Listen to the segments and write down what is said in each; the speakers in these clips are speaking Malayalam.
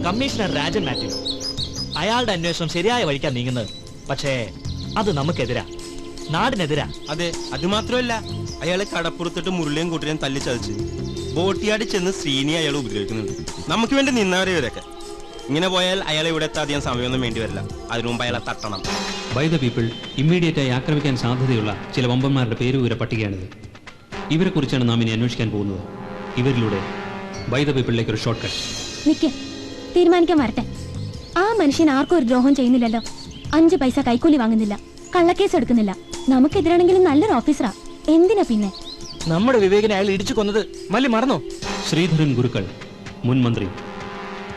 കമ്മീഷണർ രാജൻ മാത്യു. അയാളുടെ അന്വേഷണം ശരിയായ വഴിക്കാൻ നീങ്ങുന്നത്. പക്ഷേ അത് നമുക്കെതിരാ, നാടിനെതിരാ. അതെ, അത് മാത്രമല്ല, അയാളെ കടപ്പുറത്തിട്ട് മുരളിയും കൂട്ടിനെയും തല്ലി ചതച്ച് ബോട്ടിയാടി ചെന്ന് ശ്രീനി അയാൾ ഉപദ്രവിക്കുന്നുണ്ട്. നമുക്ക് വേണ്ടി നിന്നവരെ ഇവരൊക്കെ. ഇങ്ങനെ പോയാൽ അയാളെ ഇവിടെ എത്താൻ അധികം സമയമൊന്നും വേണ്ടി വരില്ല. അതിനു മുമ്പ് അയാളെ തട്ടണം. ബൈ ദ പീപ്പിൾ ഇമ്മീഡിയറ്റായി ആക്രമിക്കാൻ സാധ്യതയുള്ള ചില വമ്പന്മാരുടെ പേരുവിവര പട്ടികയാണിത്. ഇവരെ കുറിച്ചാണ് നാം ഇനി അന്വേഷിക്കാൻ പോകുന്നത്. ഇവരിലൂടെ ബൈ ദ പീപ്പിളിലേക്ക് ഒരു ഷോർട്ട് കട്ട്. നിക്ക്, തീരുമാനിക്കാൻ വരട്ടെ. ആ മനുഷ്യൻ ആർക്കും ഒരു ദ്രോഹം ചെയ്യുന്നില്ലല്ലോ. 5 പൈസ കൈക്കൂലി വാങ്ങുന്നില്ല, കള്ളക്കേസ് എടുക്കുന്നില്ല. നമുക്കെതിരാണെങ്കിലും നല്ലൊരു ഓഫീസറാ. എന്തിനാ പിന്നെ നമ്മുടെ വിവേകിനെ അയാൾ ഇടിച്ചു കൊന്നത് മല്ലി മറന്നോ? ശ്രീധരൻ ഗുരുക്കൾ, മുൻ മന്ത്രി,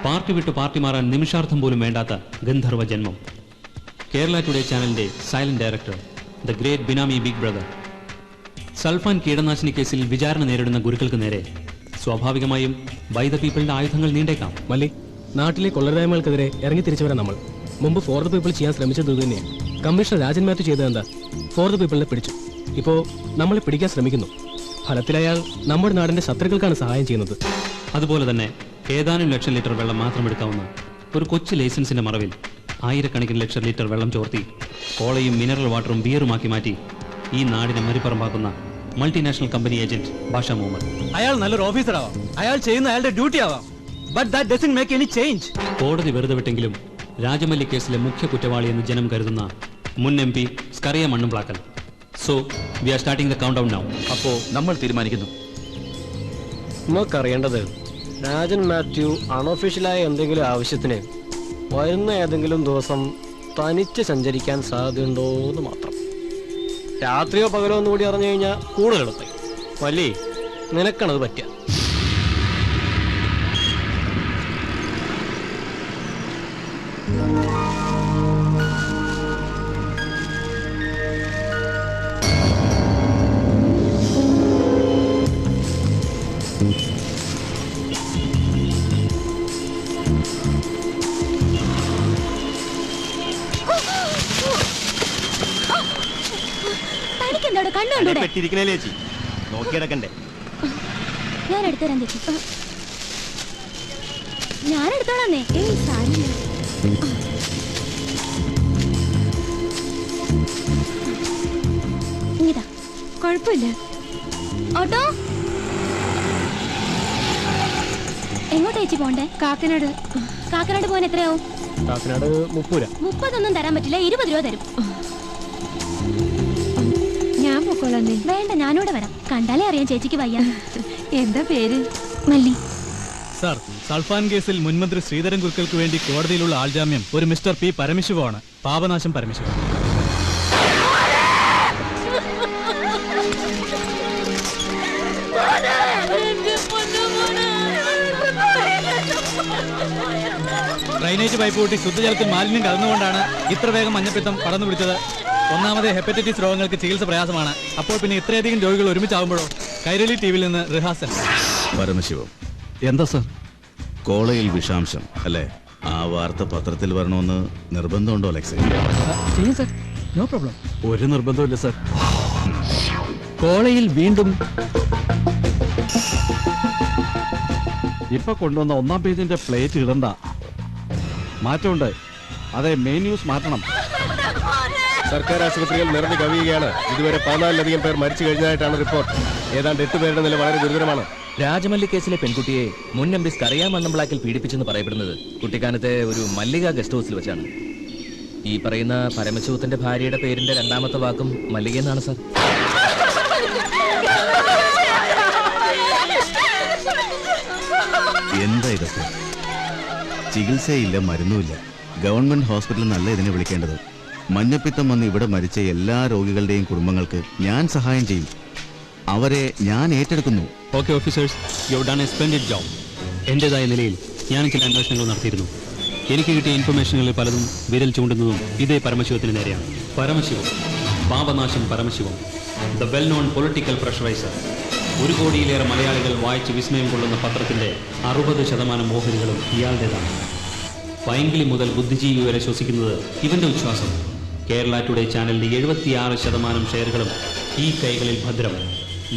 പാർട്ടി വിട്ട് പാർട്ടി മാറാൻ നിമിഷാർത്ഥം പോലും വേണ്ടാത്ത ഗന്ധർവ ജന്മം, കേരള ടുഡേ ചാനലിന്റെ സൈലന്റ് ഡയറക്ടർ, ദ ഗ്രേറ്റ് ബിനാമി ബിഗ് ബ്രദർ. സൾഫാൻ കീടനാശിനി കേസിൽ വിചാരണ നേരിടുന്ന ഗുരുക്കൾക്ക് നേരെ സ്വാഭാവികമായും ബൈ ദ പീപ്പിളിന്റെ ആയുധങ്ങൾ നീണ്ടേക്കാം. മല്ലി, നാട്ടിലെ കൊള്ളരായ്മകൾക്കെതിരെ ഇറങ്ങി തിരിച്ചു വരാൻ നമ്മൾ മുമ്പ് ഫോർ ദ പീപ്പിൾ ചെയ്യാൻ ശ്രമിച്ചത് തന്നെയാണ്. കമ്മീഷണർ രാജൻ മാത്യു ചെയ്തത് എന്താ? ഫോർ ദ പീപ്പിളിനെ പിടിച്ചു. ഇപ്പോൾ നമ്മളെ പിടിക്കാൻ ശ്രമിക്കുന്നു. ഫലത്തിൽ അയാൾ നമ്മുടെ നാടിന്റെ ശത്രുക്കൾക്കാണ് സഹായം ചെയ്യുന്നത്. അതുപോലെ തന്നെ ഏതാനും ലക്ഷം ലിറ്റർ വെള്ളം മാത്രം എടുക്കാവുന്ന ഒരു കൊച്ചു ലൈസൻസിന്റെ മറവിൽ ആയിരക്കണക്കിന് ലക്ഷം ലിറ്റർ വെള്ളം ചോർത്തി കോളയും മിനറൽ വാട്ടറും ബിയറുമാക്കി മാറ്റി ഈ നാടിനെ മരിപ്പറമ്പാക്കുന്ന multinational company agent Basha Muhammad. അയാൾ നല്ലൊരു ഓഫീസർ ആവാം, അയാൾ ചെയ്യുന്ന അയാളുടെ ഡ്യൂട്ടി ആവാം. But that doesn't make any change. കോടതി വെറുതെ വിട്ടെങ്കിലും രാജമല്ലി കേസിലെ മുഖ്യ കുറ്റവാളി എന്ന് ജനം കരുതുന്ന മുൻ MP Skaria Mannumplackal. So we are starting the countdown now. അപ്പോ നമ്മൾ തീരുമാനിക്കുന്നു. നമുക്കറിയേണ്ടത് രാജൻ മാത്യു അൺഒഫീഷ്യലായ എന്തെങ്കിലും ആവശ്യത്തിന് വരുന്ന ഏതെങ്കിലും ദിവസം തനിച്ച് സഞ്ചരിക്കാൻ സാധ്യതയുണ്ടോ എന്ന് മാത്രം. രാത്രിയോ പകലോ ഒന്നുകൂടി അറിഞ്ഞു കഴിഞ്ഞാൽ കൂടുതൽ എളുപ്പമായി. മല്ലി, നിനക്കാണത് പറ്റുക. ഞാൻ എടുത്തോളാം ചേച്ചി, ഞാൻ എടുത്തോളാന്നേ. ഇതാ, കുഴപ്പമില്ല. ഓട്ടോ എങ്ങോട്ടാ ചേച്ചി പോണ്ടേ? കാക്കനാട്. കാക്കനാട് പോകാൻ എത്രയാവും? കാക്കനാട് 30 രൂപ. 30 ഒന്നും തരാൻ പറ്റില്ല, 20 രൂപ തരും. ഞാൻ പൊക്കോളാം. വേണ്ട, ഞാനിവിടെ വരാം. കണ്ടാലേ അറിയാം ചേച്ചിക്ക് വയ്യ. എന്താ പേര്? മല്ലി. സാർ, സൾഫാൻ കേസിൽ മുൻമന്ത്രി ശ്രീധരൻ ഗുരുക്കൾക്ക് വേണ്ടി കോടതിയിലുള്ള ആൾജാമ്യം ഒരു മിസ്റ്റർ P പരമശിവമാണ്. പാപനാശം പരമശിവൻ. ഡ്രൈനേജ് പൈപ്പ് കൂട്ടി ശുദ്ധജലത്തിൽ മാലിന്യം കലർന്നുകൊണ്ടാണ് ഇത്ര വേഗം മഞ്ഞപ്പിത്തം പടർന്നു പിടിച്ചത്. ഒന്നാമത് ഹെപ്പറ്റൈറ്റിസ് രോഗങ്ങൾക്ക് ചികിത്സ പ്രയാസമാണ്. അപ്പോൾ പിന്നെ ഇത്രയധികം രോഗികൾ ഒരുമിച്ചാവുമ്പോഴോ? കൈരളി ടിവിയിൽ നിന്ന് റിഹാസൽ. പരമശിവം, എന്താ സാർ? കോളയിൽ വിഷാംശം അല്ലേ? ആ വാർത്ത പത്രത്തിൽ വരണമെന്ന് നിർബന്ധമുണ്ടോ അലക്സേ? ചെയ്യും സാർ, നോ പ്രോബ്ലം. ഒരു നിർബന്ധമില്ല സാർ. കോളയിൽ വീണ്ടും ഇപ്പൊ കൊണ്ടുവന്ന 1-ാം പേജിന്റെ പ്ലേറ്റ് ഇടണ്ട, മാറ്റമുണ്ട്. അതെ, മെയിൻ ന്യൂസ് മാറ്റണം. സർക്കാർ ആശുപത്രികൾ നിറഞ്ഞു കവിയുകയാണ്. ഇതുവരെ 14-ലധികം പേർ മരിച്ചു കഴിഞ്ഞതായിട്ടാണ് റിപ്പോർട്ട്. ഏതാണ്ട് 8 പേരുടെ നില വളരെ ഗുരുതരമാണ്. രാജമല്ലി കേസിലെ പെൺകുട്ടിയെ മുൻ MP സ്കറിയ മണ്ണംപ്ലാക്കിൽ പീഡിപ്പിച്ചെന്ന് പറയപ്പെടുന്നത് കുട്ടിക്കാനത്തെ ഒരു മല്ലിക ഗസ്റ്റ് ഹൗസിൽ വെച്ചാണ്. ഈ പറയുന്ന പരമശിവത്തിന്റെ ഭാര്യയുടെ പേരിന്റെ 2ാമത്തെ വാക്കും മല്ലിക എന്നാണ് സാർ. എന്താ ഇതൊക്കെ? ചികിത്സയില്ല, മരുന്നുമില്ല. ഗവൺമെന്റ് ഹോസ്പിറ്റലിൽ നല്ല ഇതിനെ വിളിക്കേണ്ടത്. മഞ്ഞപ്പിത്തം വന്ന് ഇവിടെ മരിച്ച എല്ലാ രോഗികളുടെയും കുടുംബങ്ങൾക്ക് ഞാൻ സഹായം ചെയ്യും. അവരെ ഞാൻ ഏറ്റെടുക്കുന്നു. Okay officers, you have done a splendid job. എൻ്റെതായ നിലയിൽ ഞാൻ ചില അന്വേഷണങ്ങൾ നടത്തിയിരുന്നു. എനിക്ക് കിട്ടിയ ഇൻഫർമേഷനുകളിൽ പലതും വിരൽ ചൂണ്ടുന്നതും ഇതേ പരമശിവത്തിന് നേരെയാണ്. Paramasivam, Papanasam Paramasivam, the well known political pressuriser. 1 കോടിയിലേറെ മലയാളികൾ വായിച്ച് വിസ്മയം കൊള്ളുന്ന പത്രത്തിന്റെ 60% ഓഹരികളും ഇയാളുടേതാണ്. പൈങ്കിളി മുതൽ ബുദ്ധിജീവി വരെ ശ്വസിക്കുന്നത് ഇവന്റെ വിശ്വാസം. കേരള ടുഡേ ചാനലിന്റെ 76% ഷെയറുകളും ഈ കൈകളിൽ ഭദ്രം.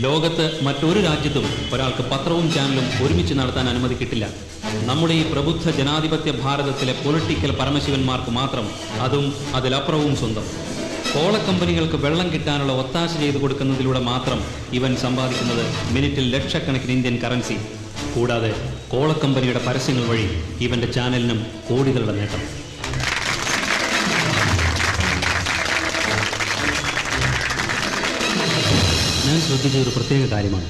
ലോകത്ത് മറ്റൊരു രാജ്യത്തും ഒരാൾക്ക് പത്രവും ചാനലും ഒരുമിച്ച് നടത്താൻ അനുമതി കിട്ടില്ല. നമ്മുടെ ഈ പ്രബുദ്ധ ജനാധിപത്യ ഭാരതത്തിലെ പൊളിറ്റിക്കൽ പരമശിവന്മാർക്ക് മാത്രം, അതും അതിലപ്പുറവും സ്വന്തം. കോളക്കമ്പനികൾക്ക് വെള്ളം കിട്ടാനുള്ള ഒത്താശ ചെയ്തു കൊടുക്കുന്നതിലൂടെ മാത്രം ഇവൻ സമ്പാദിക്കുന്നത് മിനിറ്റിൽ ലക്ഷക്കണക്കിന് ഇന്ത്യൻ കറൻസി. കൂടാതെ കോളക്കമ്പനിയുടെ പരസ്യങ്ങൾ വഴി ഇവന്റെ ചാനലിനും കോടികളുടെ നേട്ടം. ഞാൻ ശ്രദ്ധിച്ച ഒരു പ്രത്യേക കാര്യമാണ്,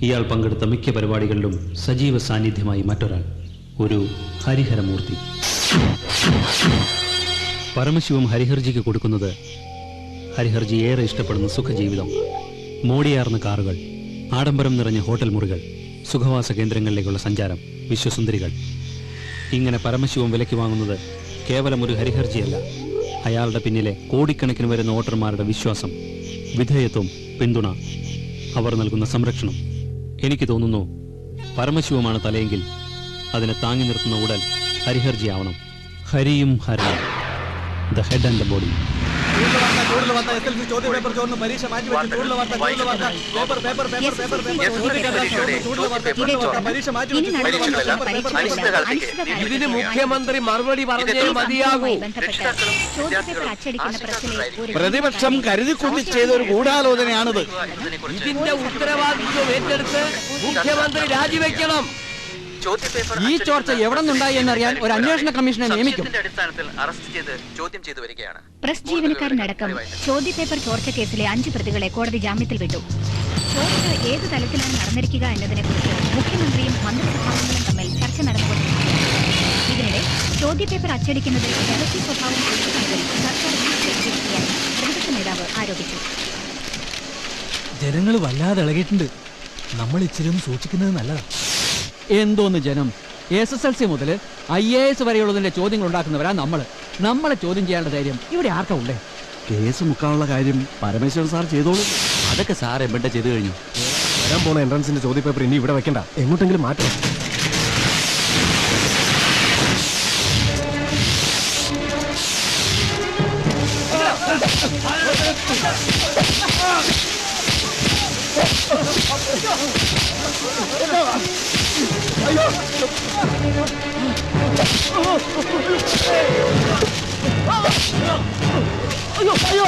ഇയാൾ പങ്കെടുത്ത മിക്ക പരിപാടികളിലും സജീവ സാന്നിധ്യമായി മറ്റൊരാൾ, ഒരു ഹരിഹരമൂർത്തി. പരമശിവം ഹരിഹർജിക്ക് കൊടുക്കുന്നത് ഹരിഹർജി ഏറെ ഇഷ്ടപ്പെടുന്ന സുഖജീവിതം. മോടിയാർന്ന കാറുകൾ, ആഡംബരം നിറഞ്ഞ ഹോട്ടൽ മുറികൾ, സുഖവാസ കേന്ദ്രങ്ങളിലേക്കുള്ള സഞ്ചാരം, വിശ്വസുന്ദരികൾ. ഇങ്ങനെ പരമശിവം വിലയ്ക്ക് വാങ്ങുന്നത് കേവലം ഒരു ഹരിഹർജിയല്ല, അയാളുടെ പിന്നിലെ കോടിക്കണക്കിന് വരുന്ന വോട്ടർമാരുടെ വിശ്വാസം, വിധേയത്വം, പിന്തുണ, അവർ നൽകുന്ന സംരക്ഷണം. എനിക്ക് തോന്നുന്നു പരമശിവമാണ് തലയെങ്കിൽ അതിനെ താങ്ങി നിർത്തുന്ന ഉടൽ ഹരിഹർജിയാവണം. ഹരിയും ഹരനും, the head and the body. ഇതിന് മുഖ്യമന്ത്രി മറുപടി പറഞ്ഞേ മതിയാകൂ. പ്രതിപക്ഷം കരുതിക്കൂട്ടി ചെയ്ത ഒരു ഗൂഢാലോചനയാണിത്. ഇതിന്റെ ഉത്തരവാദിത്വം ഏറ്റെടുത്ത് മുഖ്യമന്ത്രി രാജിവെക്കണം. ഈ ചോർച്ച എവിടെ നിന്നുണ്ടായി എന്നറിയാൻ ഒരു അന്വേഷണ കമ്മീഷനെ നിയമിക്കും. പ്രസ് ജീവനക്കാരനടക്കം ചോദ്യപേപ്പർ ചോർച്ച കേസിലെ 5 പ്രതികളെ കോടതി ജാമ്യത്തിൽ വിട്ടു. ചോർച്ച ഏത് തലത്തിലാണ് നടന്നിരിക്കുക എന്നതിനെക്കുറിച്ച് മുഖ്യമന്ത്രിയും മന്ത്രിസഭാംഗങ്ങളും തമ്മിൽ ചർച്ച നടന്നുകൊണ്ടിരിക്കുകയാണ്. ഇതിനിടെ ചോദ്യപേപ്പർ അച്ചടിക്കുന്നതിൽ രഹസ്യ സ്വഭാവം പുലർത്തുന്നതിൽ സർക്കാർ വീഴ്ചയായി പ്രതിപക്ഷ നേതാവ് ആരോപിച്ചു. ജനങ്ങൾ വല്ലാതെ ഇളകിയിട്ടുണ്ട്. നമ്മൾ ഇച്ചിരി ഒന്ന് സൂക്ഷിക്കുന്നത് നല്ലതാണ്. എന്തോന്ന് ജനം, SSLC മുതൽ IAS വരെയുള്ളതിന്റെ ചോദ്യങ്ങൾ ഉണ്ടാക്കുന്നവരാ നമ്മളെ ചോദ്യം ചെയ്യാനുള്ള ധൈര്യം ഇവിടെ ആർക്കാ ഉള്ളേ? കേസ് മുക്കാനുള്ള കാര്യം പരമേശ്വരൻ സാർ ചെയ്തോളൂ. അതൊക്കെ സാർ എവിടെ ചെയ്തു കഴിഞ്ഞു. വരാൻ പോണ എൻട്രൻസിന്റെ ചോദ്യപേപ്പർ ഇനി ഇവിടെ വെക്കണ്ട, എങ്ങോട്ടെങ്കിലും മാറ്റണം. അയ്യോ